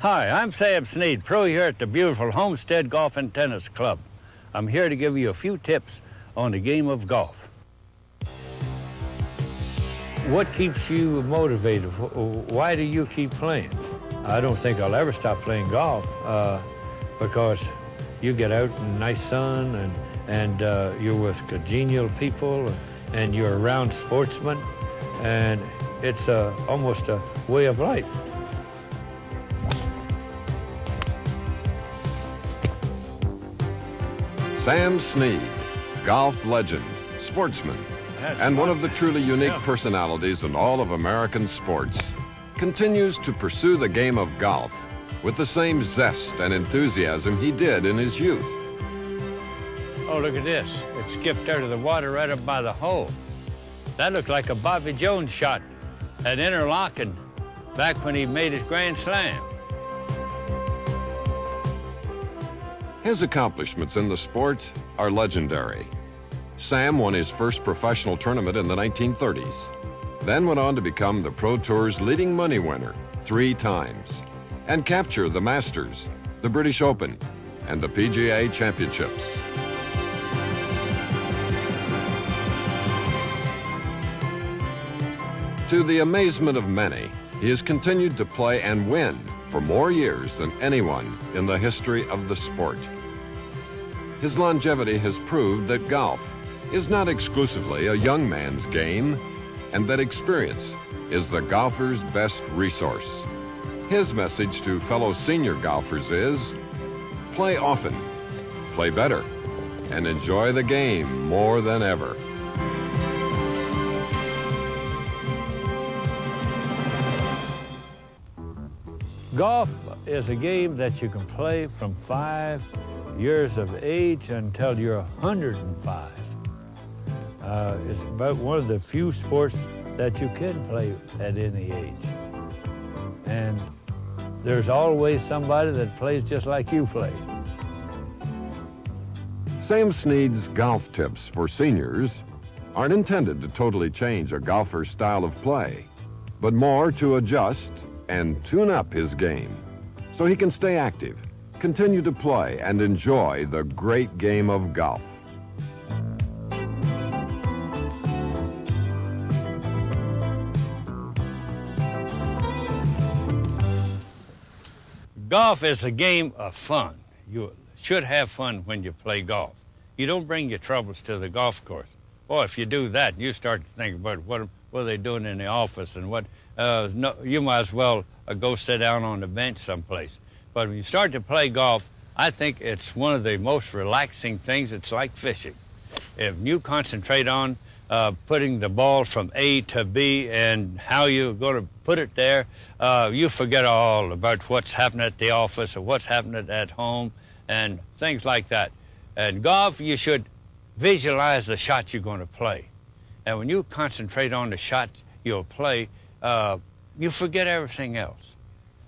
Hi, I'm Sam Snead, pro here at the beautiful Homestead Golf and Tennis Club. I'm here to give you a few tips on the game of golf. What keeps you motivated? Why do you keep playing? I don't think I'll ever stop playing golf because you get out in nice sun and you're with congenial people and you're around sportsmen, and it's almost a way of life. Sam Snead, golf legend, sportsman, and one of the truly unique personalities in all of American sports, continues to pursue the game of golf with the same zest and enthusiasm he did in his youth. Oh, look at this. It skipped out of the water right up by the hole. That looked like a Bobby Jones shot at Interlaken back when he made his Grand Slam. His accomplishments in the sport are legendary. Sam won his first professional tournament in the 1930s, then went on to become the Pro Tour's leading money winner 3 times, and capture the Masters, the British Open, and the PGA Championships. To the amazement of many, he has continued to play and win for more years than anyone in the history of the sport. His longevity has proved that golf is not exclusively a young man's game, and that experience is the golfer's best resource. His message to fellow senior golfers is, play often, play better, and enjoy the game more than ever. Golf is a game that you can play from 5 years of age until you're 105. It's about one of the few sports that you can play at any age. And there's always somebody that plays just like you play. Sam Snead's golf tips for seniors aren't intended to totally change a golfer's style of play, but more to adjust and tune up his game so he can stay active, continue to play, and enjoy the great game of golf. Golf is a game of fun. You should have fun when you play golf. You don't bring your troubles to the golf course. Boy, if you do that, you start to think about what are they doing in the office and what. No, you might as well go sit down on the bench someplace. But when you start to play golf, I think it's one of the most relaxing things. It's like fishing. If you concentrate on putting the ball from A to B and how you're going to put it there, you forget all about what's happening at the office or what's happening at home and things like that. And golf, you should visualize the shot you're going to play. And when you concentrate on the shot you'll play, you forget everything else.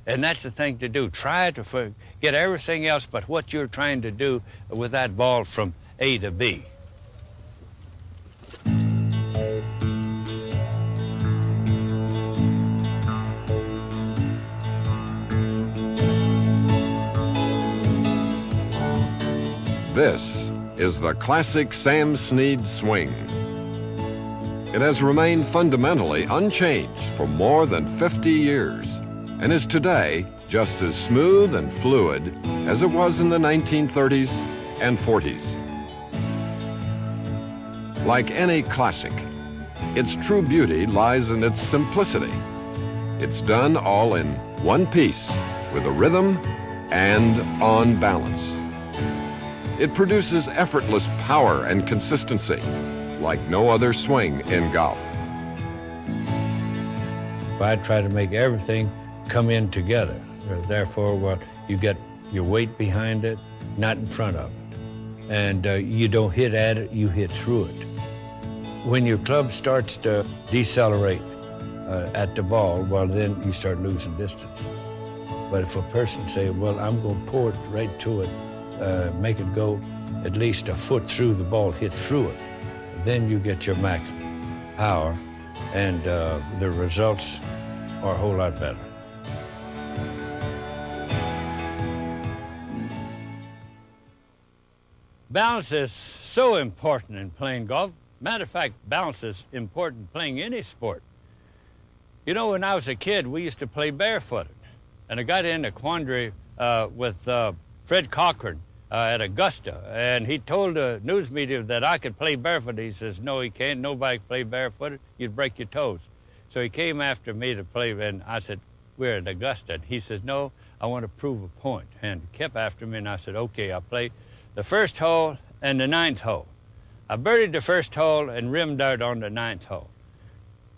And that's the thing to do. Try to forget everything else but what you're trying to do with that ball from A to B. This is the classic Sam Snead swing. It has remained fundamentally unchanged for more than 50 years and is today just as smooth and fluid as it was in the 1930s and 40s. Like any classic, its true beauty lies in its simplicity. It's done all in one piece with a rhythm and on balance. It produces effortless power and consistency like no other swing in golf. I try to make everything come in together. Therefore, well, you get your weight behind it, not in front of it. And you don't hit at it, you hit through it. When your club starts to decelerate at the ball, well, then you start losing distance. But if a person say, well, I'm going to pour it right to it, make it go at least a foot through the ball, hit through it, then you get your maximum power, and the results are a whole lot better. Balance is so important in playing golf. Matter of fact, balance is important in playing any sport. You know, when I was a kid, we used to play barefooted. And I got in a quandary with Fred Cochran at Augusta. And he told the news media that I could play barefooted. He says, no, he can't. Nobody can play barefooted. You'd break your toes. So he came after me to play, and I said, we're at Augusta. And he says, no, I want to prove a point. And he kept after me, and I said, okay, I'll play the first hole and the ninth hole. I birdied the first hole and rimmed out on the ninth hole.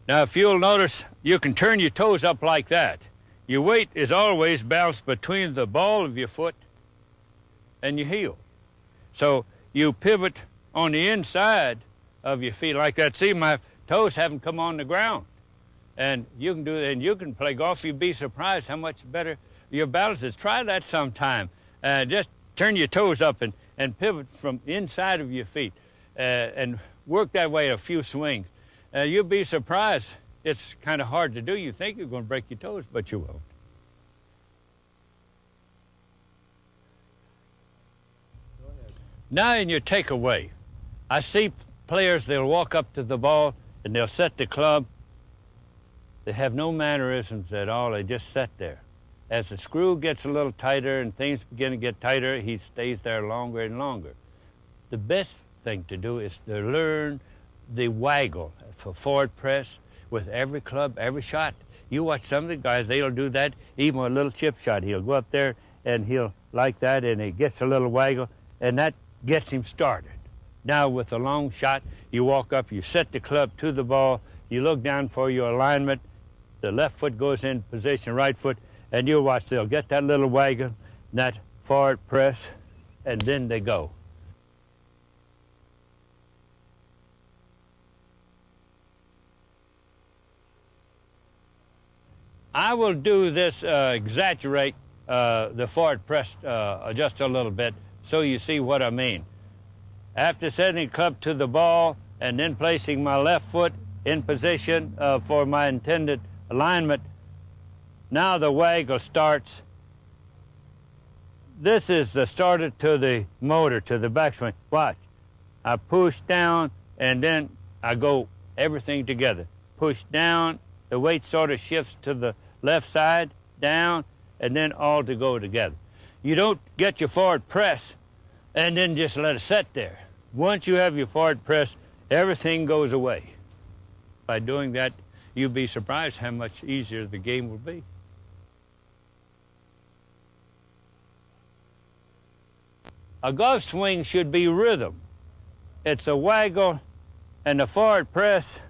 Now, if you'll notice, you can turn your toes up like that. Your weight is always balanced between the ball of your foot and your heel. So you pivot on the inside of your feet like that. See, my toes haven't come on the ground. And you can do that, and you can play golf. You'd be surprised how much better your balance is. Try that sometime. Just turn your toes up and pivot from inside of your feet and work that way a few swings. You'll be surprised. It's kind of hard to do. You think you're going to break your toes, but you won't. Now in your takeaway, I see players, they'll walk up to the ball and they'll set the club. They have no mannerisms at all. They just sit there. As the screw gets a little tighter and things begin to get tighter, he stays there longer and longer. The best thing to do is to learn the waggle for forward press with every club, every shot. You watch some of the guys, they'll do that even with a little chip shot. He'll go up there and he'll like that, and he gets a little waggle, and that gets him started. Now with a long shot, you walk up, you set the club to the ball, you look down for your alignment, the left foot goes in position, right foot, and you'll watch, they'll get that little waggle, that forward press, and then they go. I will do this, exaggerate the forward press just a little bit so you see what I mean. After setting the club to the ball and then placing my left foot in position for my intended alignment, now the waggle starts. This is the starter to the motor, to the backswing. Watch. I push down and then I go everything together. Push down, the weight sort of shifts to the left side, down, and then all to go together. You don't get your forward press and then just let it sit there. Once you have your forward press, everything goes away. By doing that, you'll be surprised how much easier the game will be. A golf swing should be rhythm. It's a waggle and a forward press,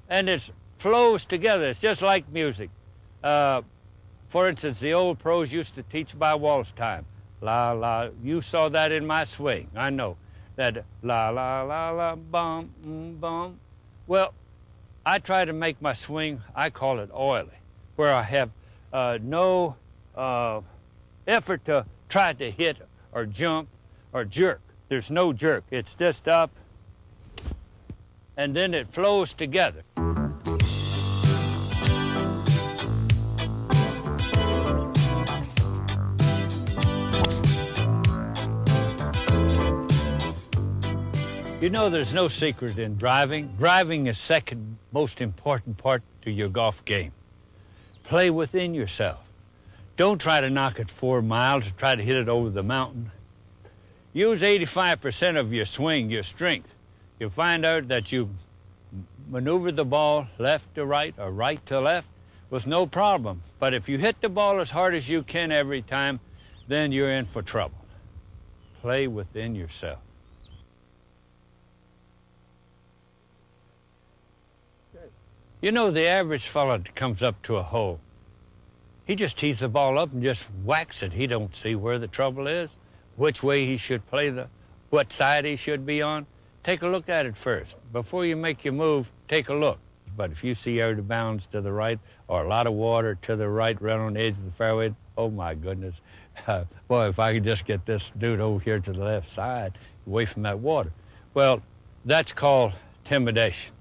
and it flows together. It's just like music. For instance, the old pros used to teach by waltz time. La, la, you saw that in my swing. I know that la, la, la, la, bum, bum. Well, I try to make my swing, I call it oily, where I have no effort to try to hit or jump or jerk. There's no jerk. It's just up, and then it flows together. You know, there's no secret in driving. Driving is second most important part to your golf game. Play within yourself. Don't try to knock it 4 miles or try to hit it over the mountain. Use 85% of your swing, your strength. You'll find out that you maneuver the ball left to right or right to left with no problem. But if you hit the ball as hard as you can every time, then you're in for trouble. Play within yourself. You know, the average fellow that comes up to a hole, he just tees the ball up and just whacks it. He don't see where the trouble is, which way he should play, what side he should be on. Take a look at it first. Before you make your move, take a look. But if you see out of bounds to the right or a lot of water to the right, right on the edge of the fairway, oh my goodness. Boy, if I could just get this dude over here to the left side, away from that water. Well, that's called intimidation.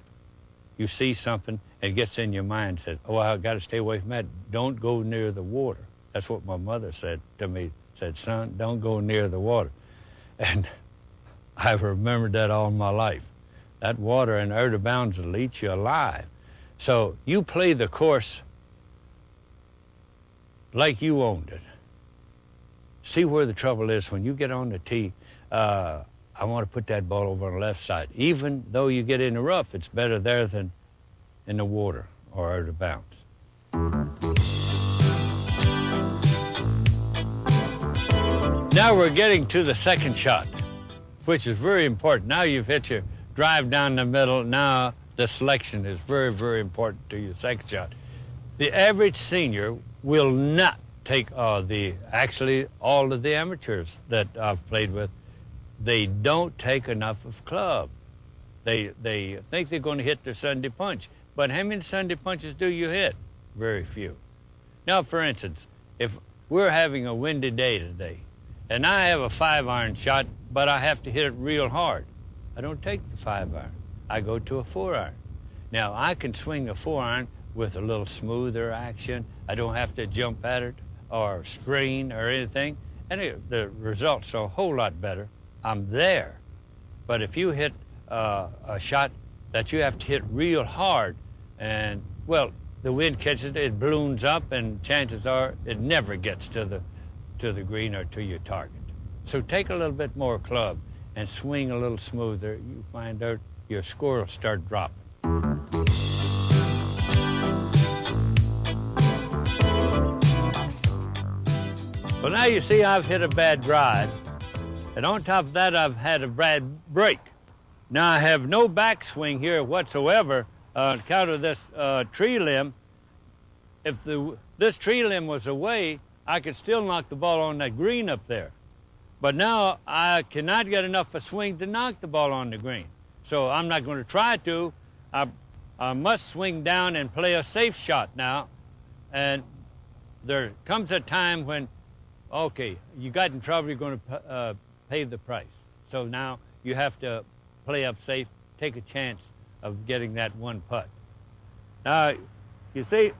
You see something, and it gets in your mind, says, oh, I got to stay away from that. Don't go near the water. That's what my mother said to me Said, son, don't go near the water. And I've remembered that all my life. That water and out of bounds will eat you alive. So you play the course like you owned it. See where the trouble is when you get on the tee. I want to put that ball over on the left side. Even though you get in the rough, it's better there than in the water or out of bounds. Now we're getting to the second shot, which is very important. Now you've hit your drive down the middle. Now the selection is very, very important to your second shot. The average senior will not take actually all of the amateurs that I've played with, they don't take enough of club. They think they're going to hit their Sunday punch. But how many Sunday punches do you hit? Very few. Now, for instance, if we're having a windy day today, and I have a 5-iron shot, but I have to hit it real hard, I don't take the 5-iron. I go to a 4-iron. Now, I can swing a 4-iron with a little smoother action. I don't have to jump at it or strain or anything. And the results are a whole lot better. I'm there. But if you hit a shot that you have to hit real hard, and, well, the wind catches it, it balloons up, and chances are it never gets to the green or to your target. So take a little bit more club and swing a little smoother. You find out your score will start dropping. Well, now you see I've hit a bad drive, and on top of that, I've had a bad break. Now I have no backswing here whatsoever on account of this tree limb. If this tree limb was away, I could still knock the ball on that green up there. But now I cannot get enough of a swing to knock the ball on the green. So I'm not going to try to. I must swing down and play a safe shot now. And there comes a time when, okay, you got in trouble, you're going to pay the price. So now you have to play up safe, take a chance of getting that one putt. Now, you see,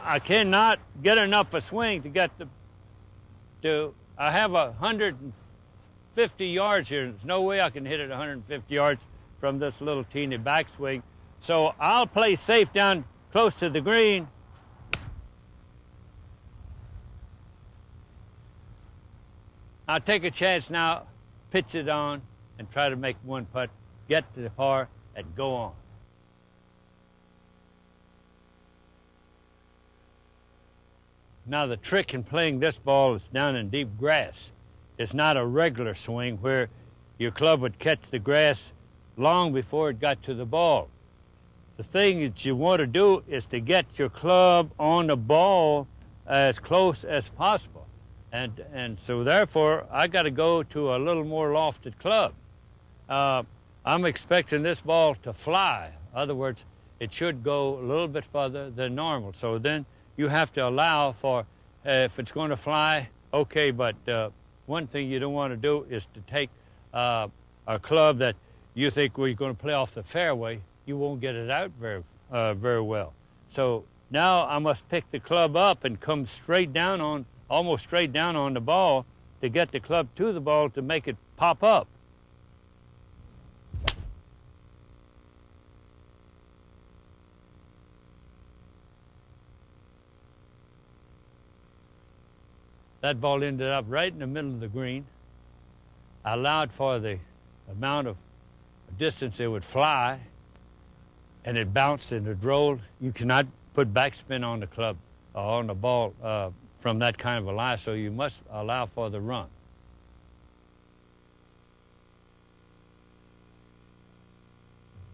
I cannot get enough of a swing to get I have 150 yards here. There's no way I can hit it 150 yards from this little teeny backswing. So I'll play safe down close to the green. I'll take a chance now, pitch it on, and try to make one putt, get to the par, and go on. Now the trick in playing this ball is down in deep grass. It's not a regular swing where your club would catch the grass long before it got to the ball. The thing that you want to do is to get your club on the ball as close as possible. And so therefore, I got to go to a little more lofted club. I'm expecting this ball to fly. In other words, it should go a little bit further than normal. So then you have to allow for, if it's going to fly, okay, but one thing you don't want to do is to take a club that you think you're going to play off the fairway. You won't get it out very well. So now I must pick the club up and come straight down on, almost straight down on the ball to get the club to the ball to make it pop up. That ball ended up right in the middle of the green. I allowed for the amount of distance it would fly, and it bounced and it rolled. You cannot put backspin on the club, on the ball from that kind of a lie, so you must allow for the run.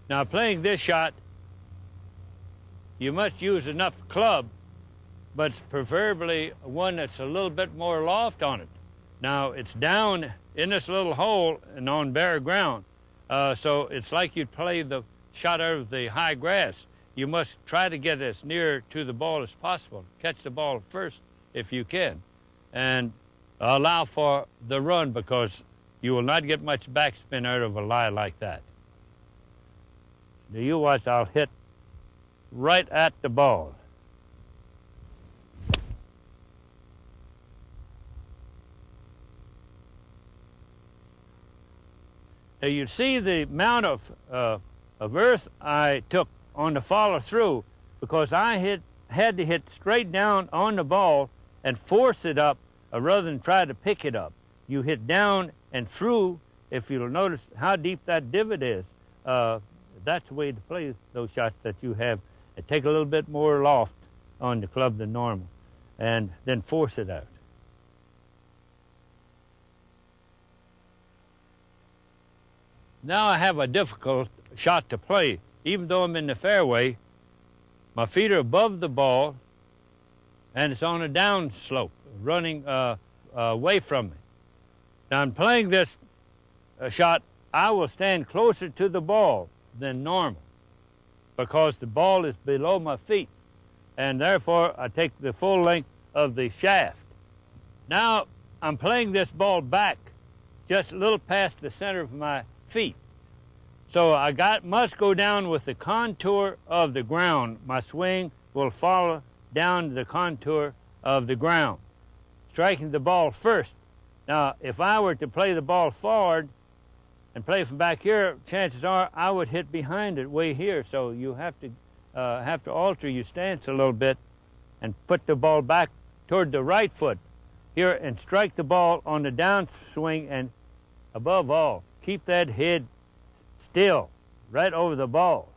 Now, playing this shot, you must use enough club, but it's preferably one that's a little bit more loft on it. Now, it's down in this little hole and on bare ground, so it's like you'd play the shot out of the high grass. You must try to get as near to the ball as possible. Catch the ball first if you can, and allow for the run, because you will not get much backspin out of a lie like that. Now you watch, I'll hit right at the ball. Now you see the amount of earth I took on the follow through, because I had to hit straight down on the ball and force it up rather than try to pick it up. You hit down and through. If you'll notice how deep that divot is, that's the way to play those shots that you have. And take a little bit more loft on the club than normal, and then force it out. Now I have a difficult shot to play. Even though I'm in the fairway, my feet are above the ball, and it's on a down slope, running away from me. Now I'm playing this shot, I will stand closer to the ball than normal because the ball is below my feet, and therefore I take the full length of the shaft. Now I'm playing this ball back just a little past the center of my feet. So I must go down with the contour of the ground. My swing will follow down the contour of the ground, striking the ball first. Now, if I were to play the ball forward and play from back here, chances are I would hit behind it way here. So you have to alter your stance a little bit and put the ball back toward the right foot here and strike the ball on the downswing, and above all, keep that head still, right over the ball.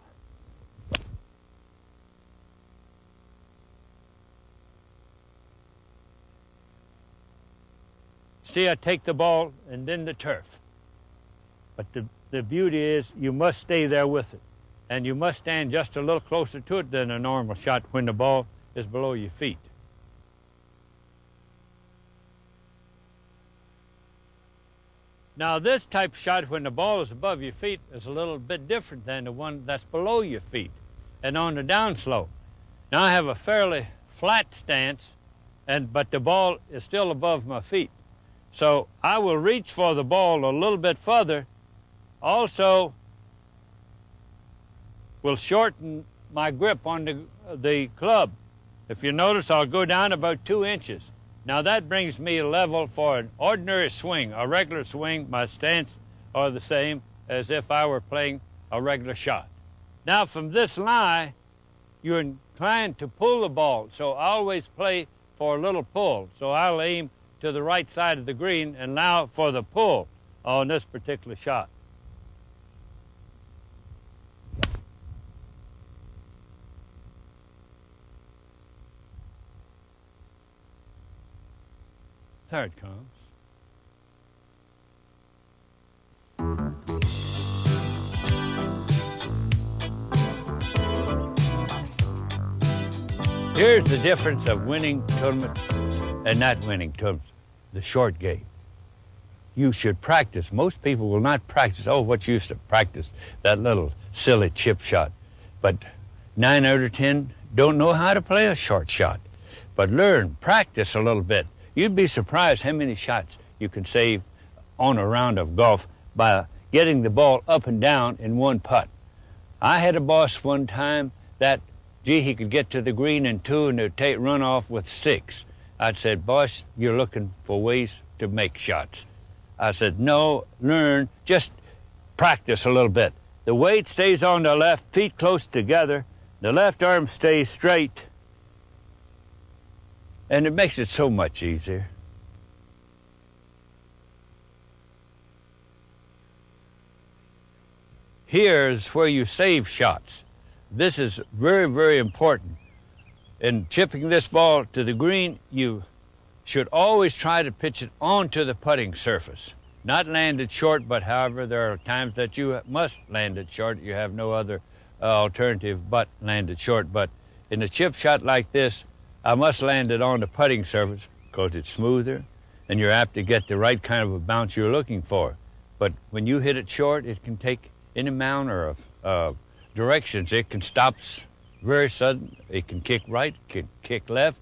See, I take the ball and then the turf. But the beauty is you must stay there with it. And you must stand just a little closer to it than a normal shot when the ball is below your feet. Now this type of shot when the ball is above your feet is a little bit different than the one that's below your feet and on the downslope. Now I have a fairly flat stance, but the ball is still above my feet. So I will reach for the ball a little bit further. Also will shorten my grip on the club. If you notice, I'll go down about 2 inches. Now that brings me a level for an ordinary swing, a regular swing. My stance are the same as if I were playing a regular shot. Now from this lie, you're inclined to pull the ball, so I always play for a little pull. So I'll aim to the right side of the green and allow for the pull on this particular shot. There it comes. Here's the difference of winning tournaments and not winning tournaments, the short game. You should practice. Most people will not practice. Oh, what you used to practice, that little silly chip shot. But 9 out of 10 don't know how to play a short shot. But learn, practice a little bit. You'd be surprised how many shots you can save on a round of golf by getting the ball up and down in one putt. I had a boss one time that, gee, he could get to the green in 2 and they'd run off with 6. I said, boss, you're looking for ways to make shots. I said, no, learn, just practice a little bit. The weight stays on the left, feet close together, the left arm stays straight, and it makes it so much easier. Here's where you save shots. This is very, very important. In chipping this ball to the green, you should always try to pitch it onto the putting surface. Not land it short, but however, there are times that you must land it short. You have no other alternative but land it short. But in a chip shot like this, I must land it on the putting surface because it's smoother and you're apt to get the right kind of a bounce you're looking for. But when you hit it short, it can take any manner of directions. It can stop very sudden, it can kick right, it can kick left,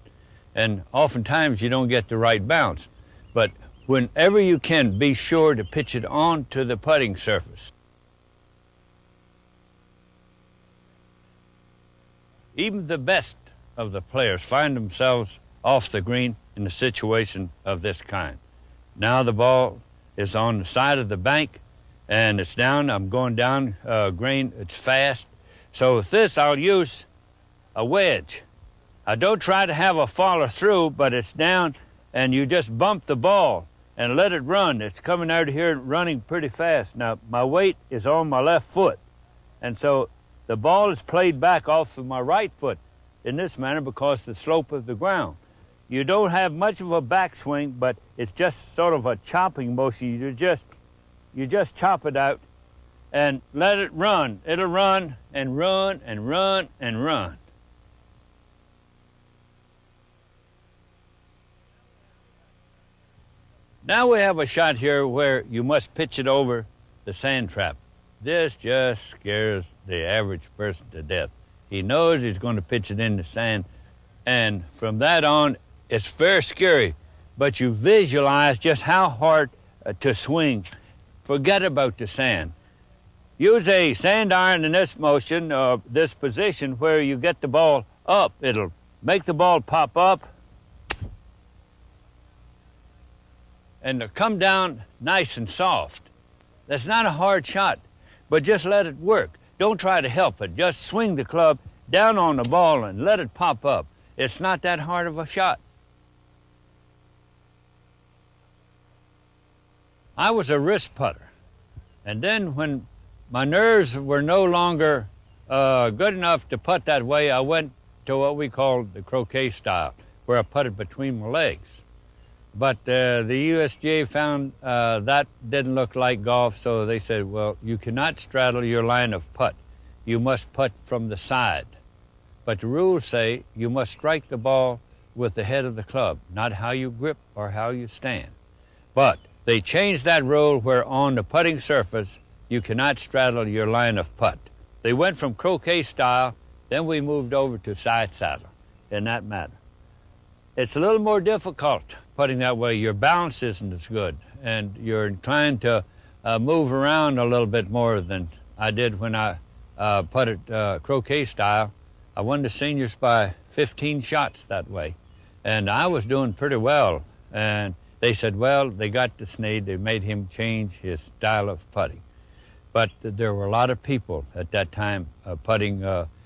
and oftentimes you don't get the right bounce. But whenever you can, be sure to pitch it onto the putting surface. Even the best of the players find themselves off the green in a situation of this kind. Now the ball is on the side of the bank, and it's down. I'm going down grain. It's fast. So with this, I'll use a wedge. I don't try to have a follow through, but it's down, and you just bump the ball and let it run. It's coming out of here running pretty fast. Now, my weight is on my left foot, and so the ball is played back off of my right foot in this manner because the slope of the ground. You don't have much of a backswing, but it's just sort of a chopping motion. You just chop it out and let it run. It'll run and run and run and run. Now we have a shot here where you must pitch it over the sand trap. This just scares the average person to death. He knows he's going to pitch it in the sand, and from that on, it's very scary, but you visualize just how hard to swing. Forget about the sand. Use a sand iron in this motion, this position where you get the ball up. It'll make the ball pop up and it'll come down nice and soft. That's not a hard shot, but just let it work. Don't try to help it. Just swing the club down on the ball and let it pop up. It's not that hard of a shot. I was a wrist putter, and then when my nerves were no longer good enough to putt that way, I went to what we call the croquet style, where I putted between my legs. But the USGA found that didn't look like golf, so they said, well, you cannot straddle your line of putt. You must putt from the side. But the rules say you must strike the ball with the head of the club, not how you grip or how you stand. But they changed that rule where on the putting surface, you cannot straddle your line of putt. They went from croquet style, then we moved over to side saddle in that matter. It's a little more difficult putting that way. Your balance isn't as good, and you're inclined to move around a little bit more than I did when I putted croquet style. I won the seniors by 15 shots that way, and I was doing pretty well. And they said, well, they got to Snead. They made him change his style of putting. But there were a lot of people at that time putting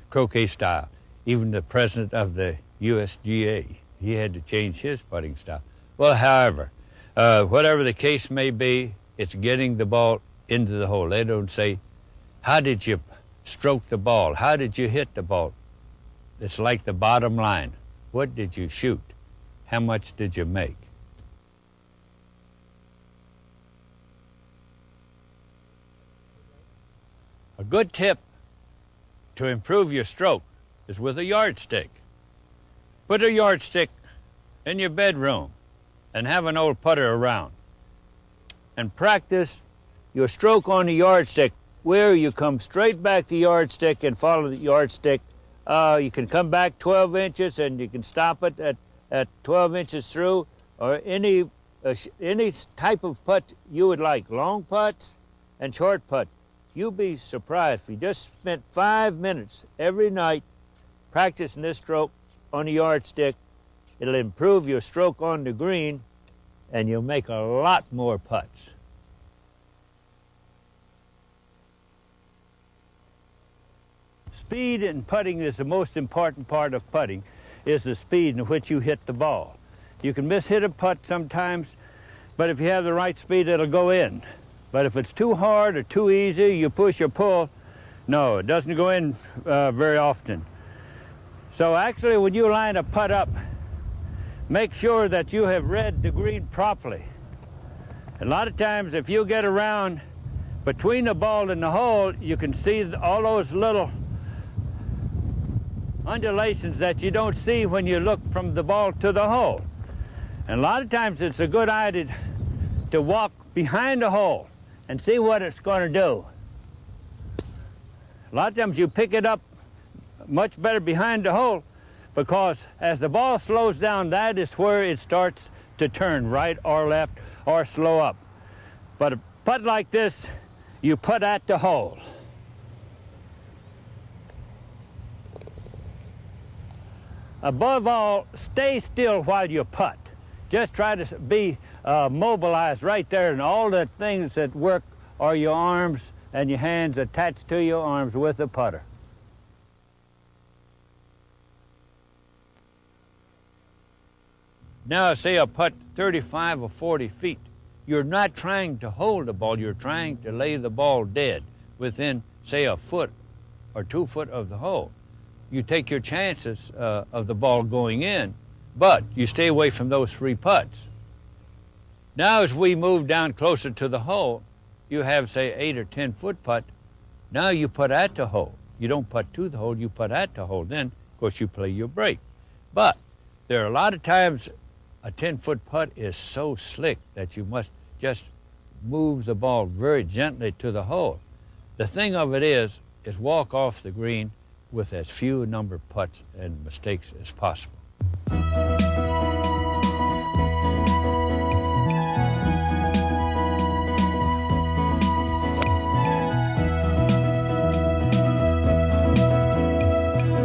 croquet style. Even the president of the USGA, he had to change his putting style. Well, however, whatever the case may be, it's getting the ball into the hole. They don't say, how did you stroke the ball? How did you hit the ball? It's like the bottom line. What did you shoot? How much did you make? A good tip to improve your stroke is with a yardstick. Put a yardstick in your bedroom and have an old putter around. And practice your stroke on the yardstick where you come straight back the yardstick and follow the yardstick. You can come back 12 inches and you can stop it at 12 inches through, or any type of putt you would like, long putts and short putt. You'll be surprised if you just spent 5 minutes every night practicing this stroke on the yardstick. It'll improve your stroke on the green, and you'll make a lot more putts. Speed in putting is the most important part of putting, is the speed in which you hit the ball. You can miss-hit a putt sometimes, but if you have the right speed, it'll go in. But if it's too hard or too easy, you push or pull, no, it doesn't go in very often. So actually, when you line a putt up, make sure that you have read the green properly. A lot of times, if you get around between the ball and the hole, you can see all those little undulations that you don't see when you look from the ball to the hole. And a lot of times, it's a good idea to walk behind the hole and see what it's going to do. A lot of times you pick it up much better behind the hole, because as the ball slows down, that is where it starts to turn right or left or slow up. But a putt like this, you put at the hole. Above all, stay still while you putt. Just try to be mobilized right there, and all the things that work or your arms and your hands attached to your arms with a putter. Now, say a putt 35 or 40 feet. You're not trying to hold the ball, you're trying to lay the ball dead within, say, a foot or 2 foot of the hole. You take your chances of the ball going in, but you stay away from those 3 putts. Now, as we move down closer to the hole, you have, say, 8 or 10 foot putt. Now you putt at the hole. You don't putt to the hole, you putt at the hole. Then, of course, you play your break. But there are a lot of times a 10-foot putt is so slick that you must just move the ball very gently to the hole. The thing of it is walk off the green with as few number of putts and mistakes as possible.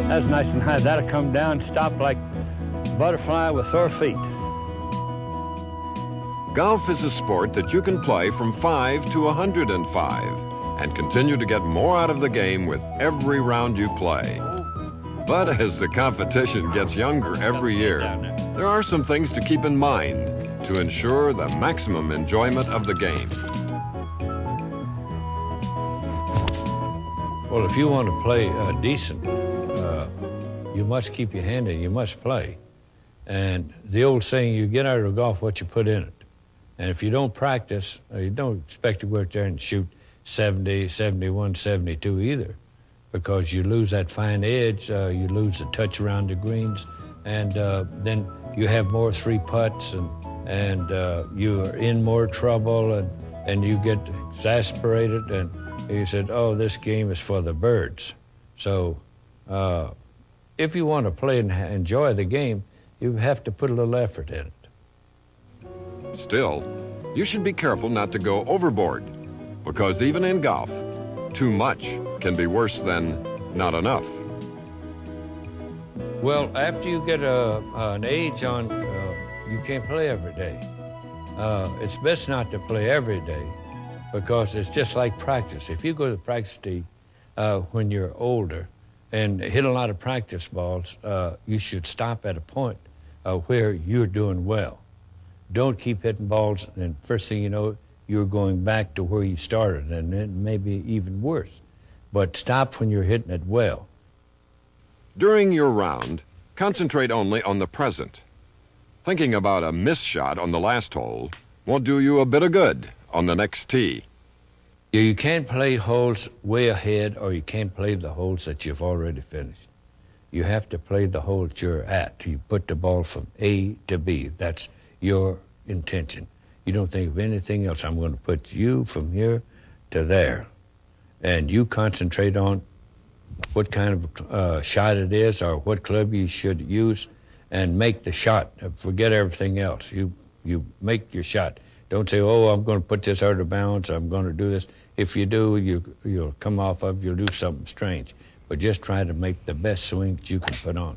That's nice and high. That'll come down, stop like a butterfly with sore feet. Golf is a sport that you can play from 5 to 105 and continue to get more out of the game with every round you play. But as the competition gets younger every year, there are some things to keep in mind to ensure the maximum enjoyment of the game. Well, if you want to play decent, you must keep your hand in, you must play. And the old saying, you get out of golf what you put in it. And if you don't practice, you don't expect to go out there and shoot 70, 71, 72 either, because you lose that fine edge, you lose the touch around the greens, and then you have more 3 putts, and you're in more trouble, and you get exasperated, and you said, oh, this game is for the birds. So if you want to play and enjoy the game, you have to put a little effort in it. Still, you should be careful not to go overboard, because even in golf, too much can be worse than not enough. Well, after you get an age on, you can't play every day. It's best not to play every day, because it's just like practice. If you go to the practice tee when you're older and hit a lot of practice balls, you should stop at a point where you're doing well. Don't keep hitting balls, and first thing you know, you're going back to where you started, and it may be even worse. But stop when you're hitting it well. During your round, concentrate only on the present. Thinking about a missed shot on the last hole won't do you a bit of good on the next tee. You can't play holes way ahead, or you can't play the holes that you've already finished. You have to play the hole that you're at. You put the ball from A to B. That's your intention. You don't think of anything else. I'm going to put you from here to there. And you concentrate on what kind of shot it is, or what club you should use, and make the shot. Forget everything else. You make your shot. Don't say, oh, I'm going to put this out of bounds, I'm going to do this. If you do, you'll come off of, you'll do something strange. But just try to make the best swing that you can put on.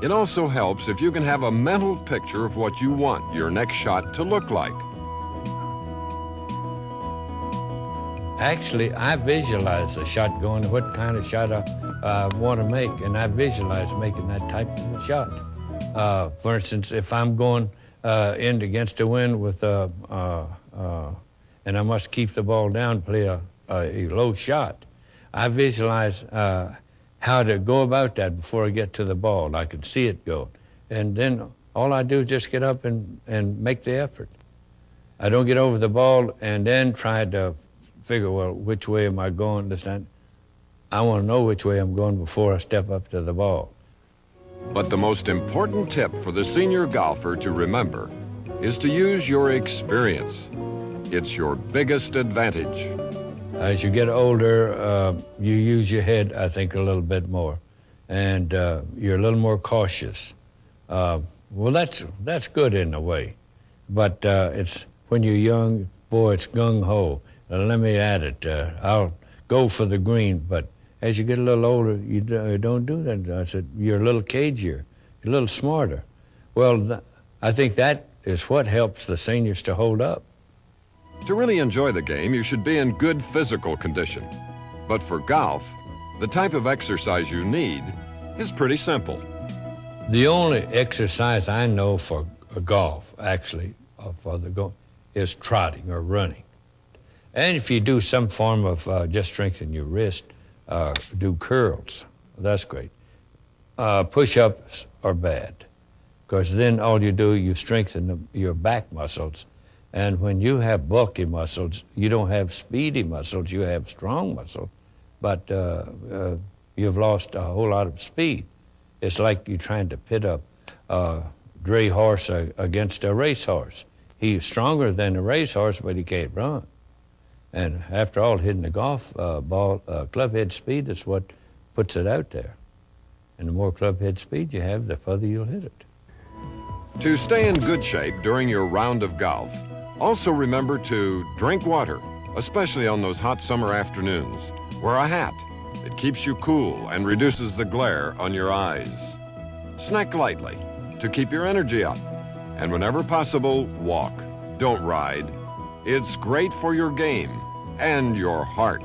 It also helps if you can have a mental picture of what you want your next shot to look like. Actually, I visualize the shot going, what kind of shot I want to make, and I visualize making that type of a shot. For instance, if I'm going in against the wind with and I must keep the ball down, play a low shot, I visualize how to go about that before I get to the ball. I can see it go. And then all I do is just get up and make the effort. I don't get over the ball and then try to figure, well, which way am I going this time? I want to know which way I'm going before I step up to the ball. But the most important tip for the senior golfer to remember is to use your experience. It's your biggest advantage. As you get older, you use your head, I think, a little bit more, and you're a little more cautious. Well, that's good in a way, but it's when you're young, boy, it's gung-ho. Let me add it. I'll go for the green, but as you get a little older, you don't do that. I said, you're a little cagier, you're a little smarter. Well, I think that is what helps the seniors to hold up. To really enjoy the game, you should be in good physical condition. But for golf, the type of exercise you need is pretty simple. The only exercise I know for golf, actually, is trotting or running. And if you do some form of just strengthen your wrist, do curls, that's great. Push-ups are bad, because then all you do, you strengthen your back muscles. And when you have bulky muscles, you don't have speedy muscles, you have strong muscle, but you've lost a whole lot of speed. It's like you're trying to pit a dray horse against a racehorse. He's stronger than a racehorse, but he can't run. And after all, hitting the golf ball, club head speed is what puts it out there. And the more club head speed you have, the further you'll hit it. To stay in good shape during your round of golf, also remember to drink water, especially on those hot summer afternoons. Wear a hat. It keeps you cool and reduces the glare on your eyes. Snack lightly to keep your energy up. And whenever possible, walk. Don't ride. It's great for your game and your heart.